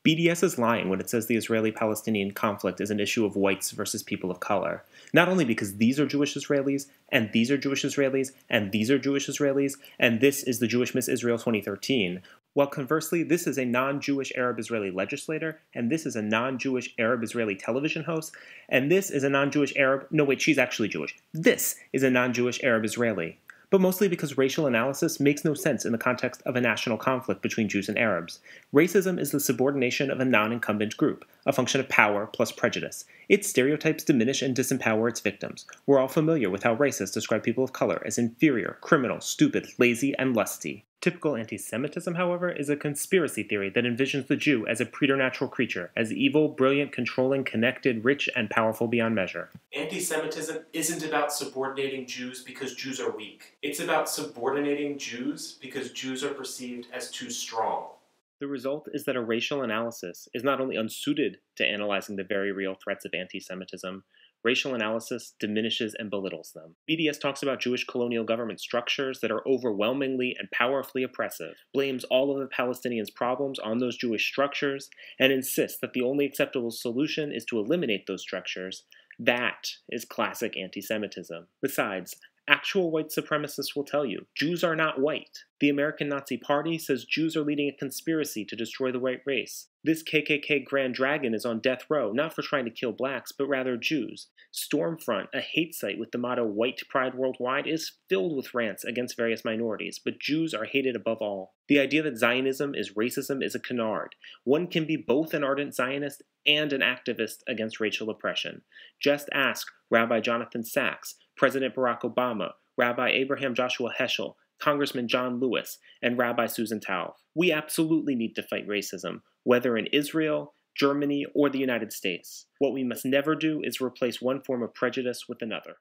BDS is lying when it says the Israeli-Palestinian conflict is an issue of whites versus people of color. Not only because these are Jewish Israelis, and these are Jewish Israelis, and these are Jewish Israelis, and this is the Jewish Miss Israel 2013, while conversely, this is a non-Jewish Arab Israeli legislator, and this is a non-Jewish Arab Israeli television host, and this is a non-Jewish Arab, no wait, she's actually Jewish. This is a non-Jewish Arab Israeli. But mostly because racial analysis makes no sense in the context of a national conflict between Jews and Arabs. Racism is the subordination of a non-incumbent group, a function of power plus prejudice. Its stereotypes diminish and disempower its victims. We're all familiar with how racists describe people of color as inferior, criminal, stupid, lazy, and lusty. Typical anti-Semitism, however, is a conspiracy theory that envisions the Jew as a preternatural creature, as evil, brilliant, controlling, connected, rich, and powerful beyond measure. Anti-Semitism isn't about subordinating Jews because Jews are weak. It's about subordinating Jews because Jews are perceived as too strong. The result is that a racial analysis is not only unsuited to analyzing the very real threats of anti-Semitism, racial analysis diminishes and belittles them. BDS talks about Jewish colonial government structures that are overwhelmingly and powerfully oppressive, blames all of the Palestinians' problems on those Jewish structures, and insists that the only acceptable solution is to eliminate those structures. That is classic anti-Semitism. Besides, actual white supremacists will tell you, Jews are not white. The American Nazi Party says Jews are leading a conspiracy to destroy the white race. This KKK Grand Dragon is on death row, not for trying to kill blacks, but rather Jews. Stormfront, a hate site with the motto White Pride Worldwide, is filled with rants against various minorities, but Jews are hated above all. The idea that Zionism is racism is a canard. One can be both an ardent Zionist and an activist against racial oppression. Just ask Rabbi Jonathan Sacks, President Barack Obama, Rabbi Abraham Joshua Heschel, Congressman John Lewis, and Rabbi Susan Tauf. We absolutely need to fight racism, whether in Israel, Germany, or the United States. What we must never do is replace one form of prejudice with another.